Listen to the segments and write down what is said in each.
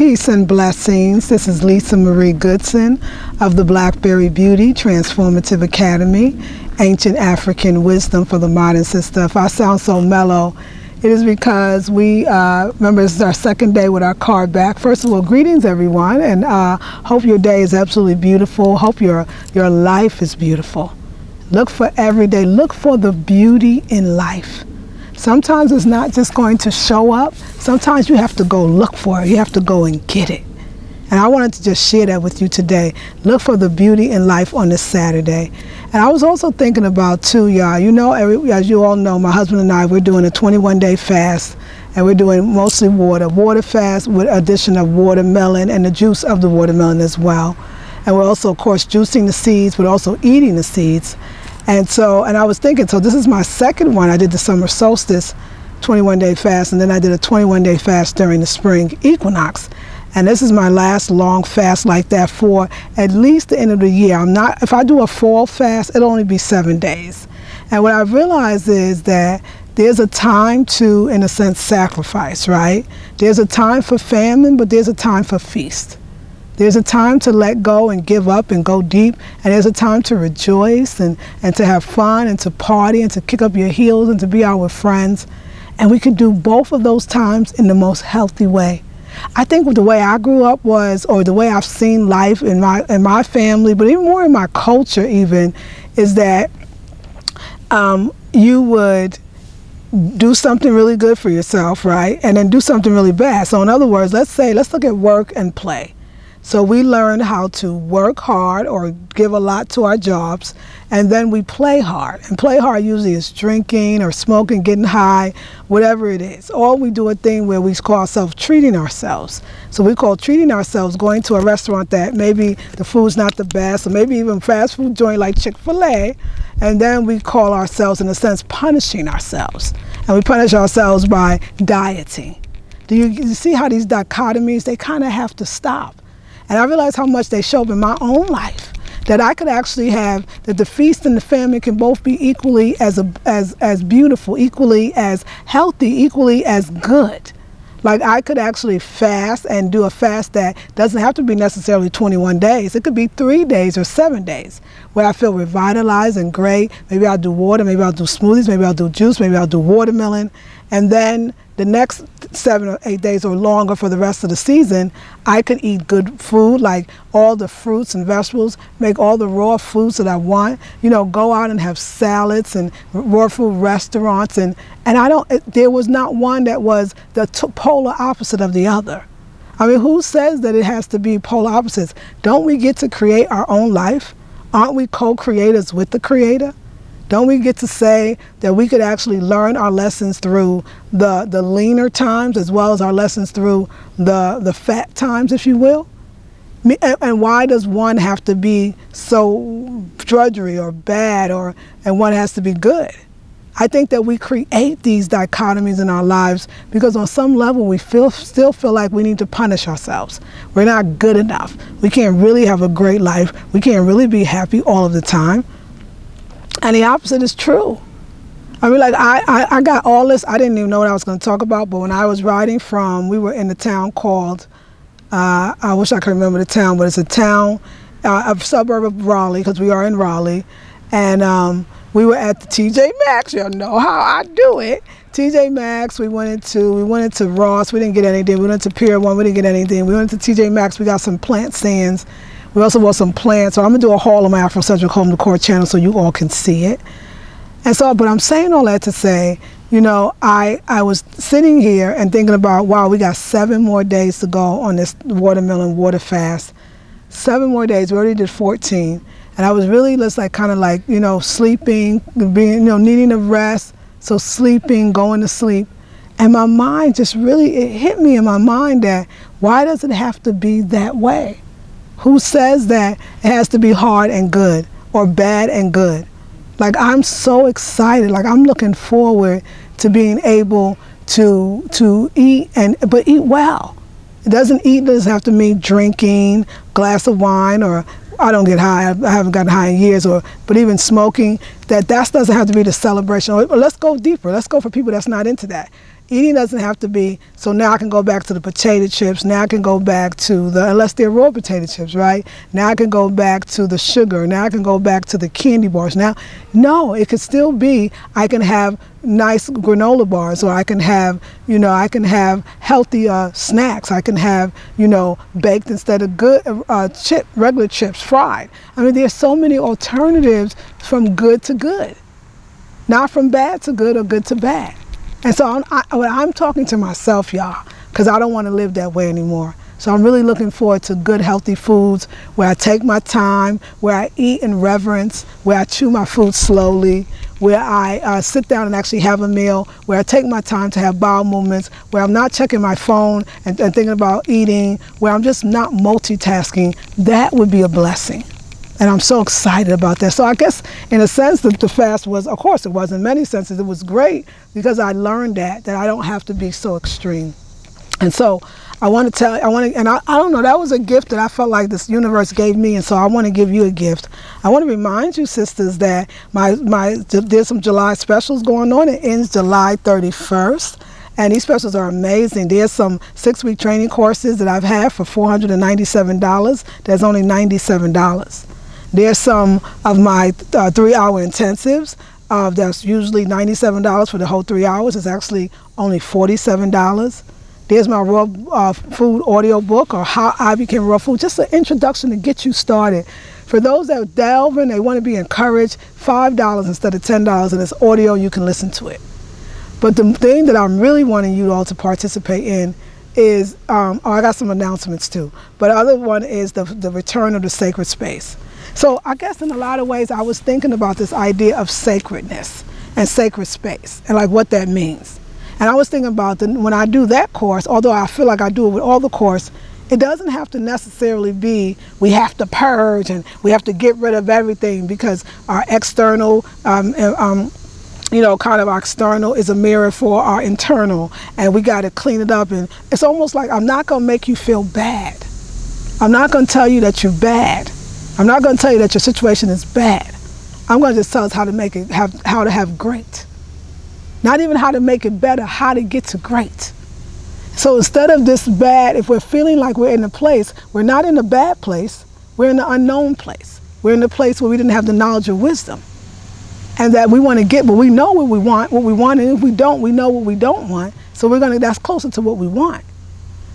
Peace and blessings. This is Lisa Marie Goodson of the Blackberry Beauty Transformative Academy, Ancient African Wisdom for the Modern Sister. If I sound so mellow, it is because we, remember this is our second day with our card back. First of all, greetings everyone, and hope your day is absolutely beautiful. Hope your life is beautiful. Look for every day, look for the beauty in life. Sometimes it's not just going to show up. Sometimes you have to go look for it. You have to go and get it. And I wanted to just share that with you today. Look for the beauty in life on this Saturday. And I was also thinking about too, y'all, you know, as you all know, my husband and I, we're doing a 21-day fast, and we're doing mostly water fast with addition of watermelon and the juice of the watermelon as well. And we're also, of course, juicing the seeds, but also eating the seeds. And I was thinking, so this is my second one. I did the summer solstice 21-day fast, and then I did a 21-day fast during the spring equinox. And this is my last long fast like that for at least the end of the year. If I do a fall fast, it'll only be 7 days. And what I've realized is that there's a time to, in a sense, sacrifice, right? There's a time for famine, but there's a time for feast. There's a time to let go and give up and go deep, and there's a time to rejoice and to have fun and to party and to kick up your heels and to be out with friends. And we can do both of those times in the most healthy way. I think the way I grew up was, or the way I've seen life in my family, but even more in my culture even, is that you would do something really good for yourself, right? And then do something really bad. So in other words, let's look at work and play. So we learn how to work hard or give a lot to our jobs, and then we play hard. And play hard usually is drinking or smoking, getting high, whatever it is. Or we do a thing where we call ourselves treating ourselves. So we call treating ourselves going to a restaurant that maybe the food's not the best, or maybe even fast food joint like Chick-fil-A, and then we call ourselves, in a sense, punishing ourselves. And we punish ourselves by dieting. Do you see how these dichotomies, they kind of have to stop? And I realized how much they show up in my own life, that I could actually have, that the feast and the famine can both be equally as beautiful, equally as healthy, equally as good. Like I could actually fast and do a fast that doesn't have to be necessarily 21 days. It could be 3 days or 7 days where I feel revitalized and great. Maybe I'll do water, maybe I'll do smoothies, maybe I'll do juice, maybe I'll do watermelon. And then the next 7 or 8 days or longer for the rest of the season, I could eat good food, like all the fruits and vegetables, make all the raw foods that I want, you know, go out and have salads and raw food restaurants. And there was not one that was the polar opposite of the other. I mean, who says that it has to be polar opposites? Don't we get to create our own life? Aren't we co-creators with the Creator? Don't we get to say that we could actually learn our lessons through the leaner times as well as our lessons through the fat times, if you will? And why does one have to be so drudgery or bad, and one has to be good? I think that we create these dichotomies in our lives because on some level we still feel like we need to punish ourselves. We're not good enough. We can't really have a great life. We can't really be happy all of the time. And the opposite is true. I mean, like, I got all this, I didn't even know what I was going to talk about, but when I was riding we were in a town called, I wish I could remember the town, but it's a town, a suburb of Raleigh, because we are in Raleigh, and we were at the TJ Maxx. Y'all know how I do it. TJ Maxx, we went into Ross, we didn't get anything. We went to Pier 1, we didn't get anything. We went to TJ Maxx, we got some plant stands. We also bought some plants, so I'm gonna do a haul on my Afrocentric Home Decor channel so you all can see it. And so, but I'm saying all that to say, you know, I was sitting here and thinking about, wow, we got 7 more days to go on this watermelon water fast. 7 more days, we already did 14. And I was really just like, kind of like, you know, sleeping, being, you know, needing a rest. So sleeping, going to sleep. And my mind just really, it hit me in my mind that, why does it have to be that way? Who says that it has to be hard and good or bad and good? Like, I'm so excited. Like, I'm looking forward to being able to eat, but eat well. It doesn't have to mean drinking, glass of wine, or I don't get high. I haven't gotten high in years, but even smoking, that doesn't have to be the celebration. Or let's go deeper. Let's go for people that's not into that. Eating doesn't have to be, so now I can go back to the potato chips, now I can go back to the, unless they're raw potato chips, right? Now I can go back to the sugar, now I can go back to the candy bars. Now, no, it could still be, I can have nice granola bars, or I can have, you know, I can have healthy snacks. I can have, you know, baked instead of good regular chips, fried. I mean, there's so many alternatives from good to good. Not from bad to good or good to bad. And so I'm talking to myself, y'all, because I don't want to live that way anymore. So I'm really looking forward to good, healthy foods where I take my time, where I eat in reverence, where I chew my food slowly, where I sit down and actually have a meal, where I take my time to have bowel movements, where I'm not checking my phone and thinking about eating, where I'm just not multitasking. That would be a blessing. And I'm so excited about that. So I guess in a sense the fast was, of course it was, in many senses it was great because I learned that I don't have to be so extreme. And so I want to tell, and I don't know, that was a gift that I felt like this universe gave me, and so I want to give you a gift. I want to remind you, sisters, that there's some July specials going on. It ends July 31st. And these specials are amazing. There's some 6-week training courses that I've had for $497. There's only $97. There's some of my 3-hour intensives that's usually $97 for the whole 3 hours. It's actually only $47. There's my raw food audio book, or How I Became Raw Food, just an introduction to get you started. For those that delve in, they want to be encouraged, $5 instead of $10, and it's audio, you can listen to it. But the thing that I'm really wanting you all to participate in is, I got some announcements too, but the other one is the return of the sacred space. So I guess in a lot of ways I was thinking about this idea of sacredness and sacred space and like what that means. And I was thinking about when I do that course, although I feel like I do it with all the course, it doesn't have to necessarily be we have to purge and we have to get rid of everything, because our external, you know, kind of our external is a mirror for our internal, and we got to clean it up. And it's almost like I'm not going to make you feel bad. I'm not going to tell you that you're bad. I'm not going to tell you that your situation is bad. I'm going to just tell us how to make it, how to have great. Not even how to make it better, how to get to great. So instead of this bad, if we're feeling like we're in a place, we're not in a bad place, we're in the unknown place. We're in the place where we didn't have the knowledge of wisdom. And that we want to get, but we know what we want, and if we don't, we know what we don't want. So that's closer to what we want.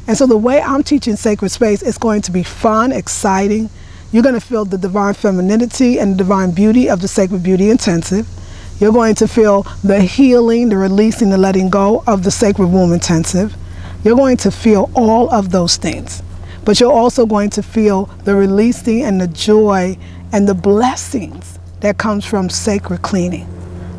And so the way I'm teaching sacred space is going to be fun, exciting. You're going to feel the divine femininity and the divine beauty of the Sacred Beauty Intensive. You're going to feel the healing, the releasing, the letting go of the Sacred Womb Intensive. You're going to feel all of those things. But you're also going to feel the releasing and the joy and the blessings that comes from sacred cleaning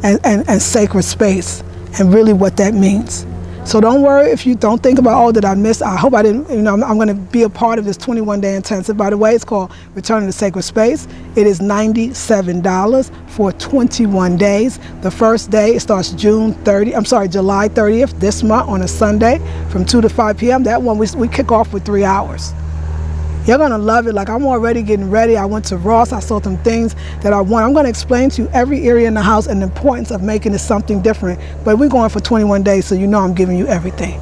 and sacred space, and really what that means. So don't worry if you don't think about, oh, did I miss? I hope I didn't, you know, I'm going to be a part of this 21-day intensive. By the way, it's called Returning to Sacred Space. It is $97 for 21 days. The first day, it starts July 30th, this month on a Sunday from 2 to 5 p.m. That one, we kick off with 3 hours. You're going to love it. Like, I'm already getting ready. I went to Ross. I saw some things that I want. I'm going to explain to you every area in the house and the importance of making it something different. But we're going for 21 days, so you know I'm giving you everything.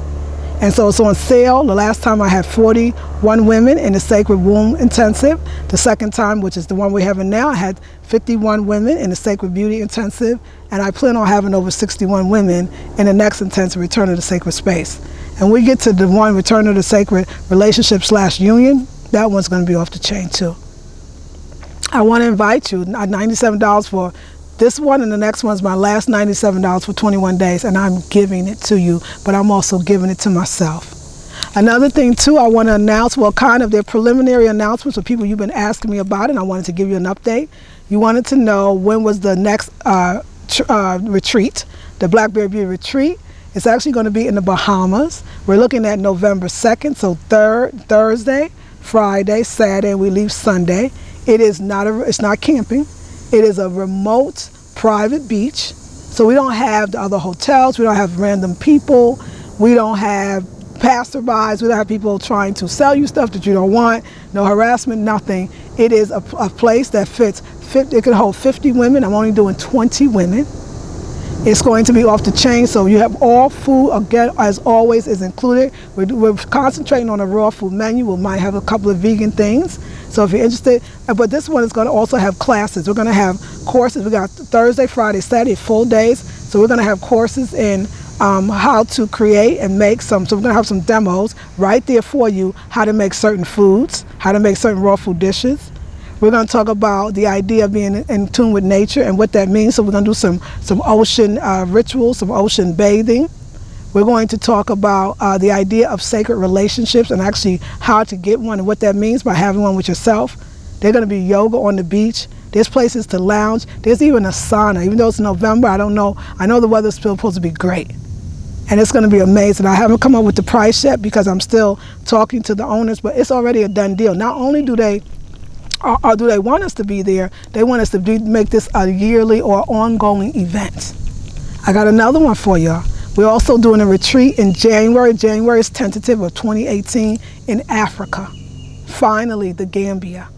And so it's on sale. The last time I had 41 women in the Sacred Womb Intensive. The second time, which is the one we're having now, I had 51 women in the Sacred Beauty Intensive. And I plan on having over 61 women in the next intensive, Return to the Sacred Space. And we get to the one, Return to the Sacred Relationship/Union. That one's going to be off the chain too. I want to invite you, $97 for this one, and the next one's my last $97 for 21 days, and I'm giving it to you, but I'm also giving it to myself. Another thing too, I want to announce, well, kind of their preliminary announcements for people you've been asking me about, and I wanted to give you an update. You wanted to know when was the next retreat, the Black Bear Beauty Retreat. It's actually going to be in the Bahamas. We're looking at November 2nd, so Thursday, Friday, Saturday, and we leave Sunday. It's not camping. It is a remote, private beach. So we don't have the other hotels. We don't have random people. We don't have passerbys. We don't have people trying to sell you stuff that you don't want. No harassment, nothing. It is a place that fits. It can hold 50 women. I'm only doing 20 women. It's going to be off the chain, so you have all food, again, as always, is included. We're concentrating on a raw food menu. We might have a couple of vegan things. So if you're interested, but this one is going to also have classes. We're going to have courses. We got Thursday, Friday, Saturday, full days. So we're going to have courses in how to create and make some. So we're going to have some demos right there for you, how to make certain foods, how to make certain raw food dishes. We're going to talk about the idea of being in tune with nature and what that means. So we're going to do some ocean rituals, some ocean bathing. We're going to talk about the idea of sacred relationships and actually how to get one and what that means by having one with yourself. There's going to be yoga on the beach. There's places to lounge. There's even a sauna. Even though it's November, I don't know. I know the weather's still supposed to be great. And it's going to be amazing. I haven't come up with the price yet because I'm still talking to the owners, but it's already a done deal. Not only do they want us to be there, they want us to make this a yearly or ongoing event. I got another one for y'all. We're also doing a retreat in January. January is tentative of 2018 in Africa. Finally, the Gambia.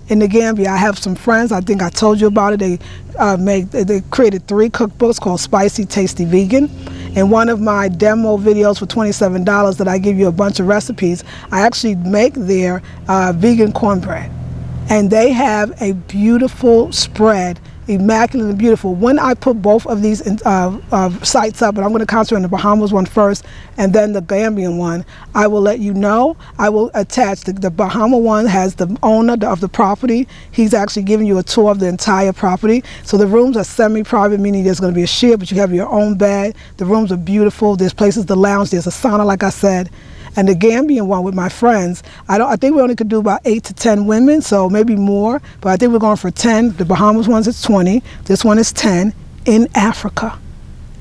In the Gambia, I have some friends. I think I told you about it. They created 3 cookbooks called Spicy Tasty Vegan. In one of my demo videos for $27 that I give you a bunch of recipes, I actually make their vegan cornbread. And they have a beautiful spread, immaculate and beautiful. When I put both of these sites up, and I'm going to concentrate on the Bahamas one first and then the Gambian one, I will let you know. I will attach the Bahama one has the owner of the property. He's actually giving you a tour of the entire property. So the rooms are semi-private, meaning there's going to be a share, but you have your own bed. The rooms are beautiful. There's places to lounge. There's a sauna, like I said. And the Gambian one with my friends, I think we only could do about 8 to 10 women, so maybe more, but I think we're going for 10. The Bahamas ones is 20, this one is 10 in Africa.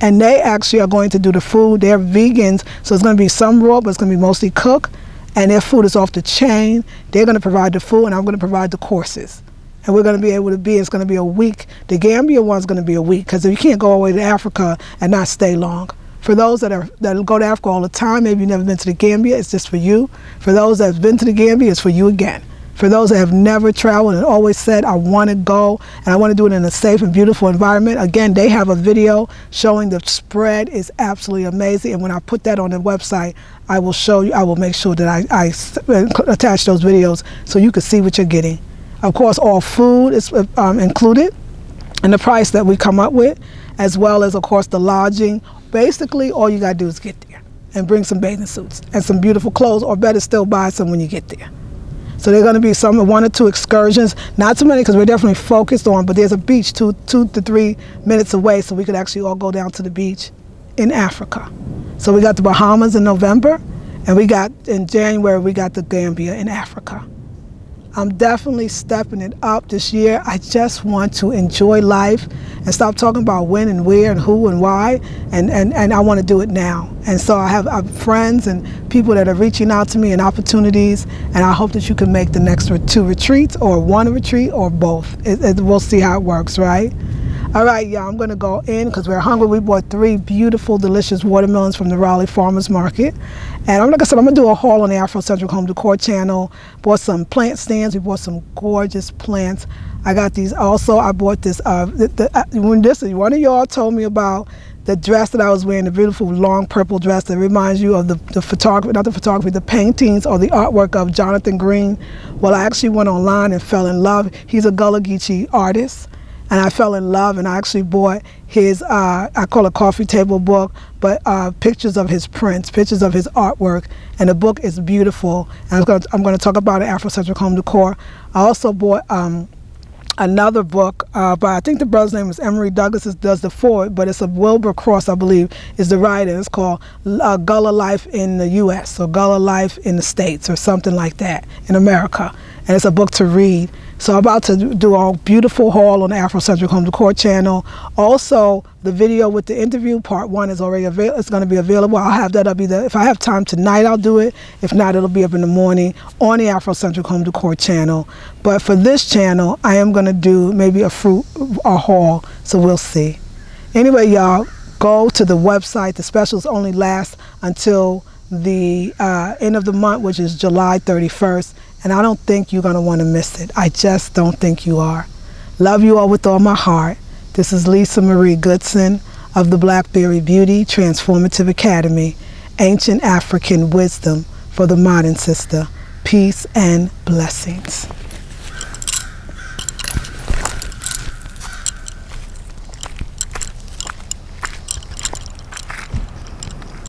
And they actually are going to do the food. They're vegans, so it's going to be some raw, but it's going to be mostly cooked, and their food is off the chain. They're going to provide the food, and I'm going to provide the courses. And we're going to be able to it's going to be a week. The Gambia one's going to be a week, because you can't go all the way to Africa and not stay long. For those that go to Africa all the time, maybe you've never been to the Gambia, it's just for you. For those that have been to the Gambia, it's for you again. For those that have never traveled and always said, I want to go and I want to do it in a safe and beautiful environment, again, they have a video showing the spread is absolutely amazing. And when I put that on the website, I will show you, I will make sure that I attach those videos so you can see what you're getting. Of course, all food is included in the price that we come up with, as well as, of course, the lodging. Basically, all you gotta do is get there and bring some bathing suits and some beautiful clothes, or better still, buy some when you get there. So there are gonna be some 1 or 2 excursions, not too many because we're definitely focused on, but there's a beach 2 to 3 minutes away, so we could actually all go down to the beach in Africa. So we got the Bahamas in November, and we got, in January, we got the Gambia in Africa. I'm definitely stepping it up this year. I just want to enjoy life and stop talking about when and where and who and why, and I want to do it now. And so I have friends and people that are reaching out to me and opportunities, and I hope that you can make the next 2 retreats or 1 retreat or both. We'll see how it works, right? All right, y'all, I'm gonna go in because we're hungry. We bought 3 beautiful, delicious watermelons from the Raleigh Farmers Market. And like I said, I'm gonna do a haul on the Afrocentric Home Decor channel. Bought some plant stands. We bought some gorgeous plants. I got these also. I bought this, one of y'all told me about the dress that I was wearing, the beautiful long purple dress that reminds you of the photography, not the photography, the paintings or the artwork of Jonathan Green. Well, I actually went online and fell in love. He's a Gullah Geechee artist. And I fell in love, and I actually bought his, I call it coffee table book, but pictures of his prints, pictures of his artwork, and the book is beautiful. And I'm going to talk about it, Afrocentric Home Decor. I also bought another book, but I think the brother's name is Emery Douglas, does the forward, but it's a Wilbur Cross, I believe, is the writer. It's called Gullah Life in the U.S., or Gullah Life in the States, or something like that, in America. And it's a book to read. So I'm about to do a beautiful haul on the Afrocentric Home Decor channel. Also, the video with the interview, part 1, is already available. It's going to be available. I'll have that up either, if I have time tonight, I'll do it. If not, it'll be up in the morning on the Afrocentric Home Decor channel. But for this channel, I am going to do maybe a haul, so we'll see. Anyway, y'all, go to the website. The specials only last until the end of the month, which is July 31st. And I don't think you're going to want to miss it. I just don't think you are. Love you all with all my heart. This is Lisa Marie Goodson of the Blackberry Beauty Transformative Academy, Ancient African Wisdom for the Modern Sister. Peace and blessings.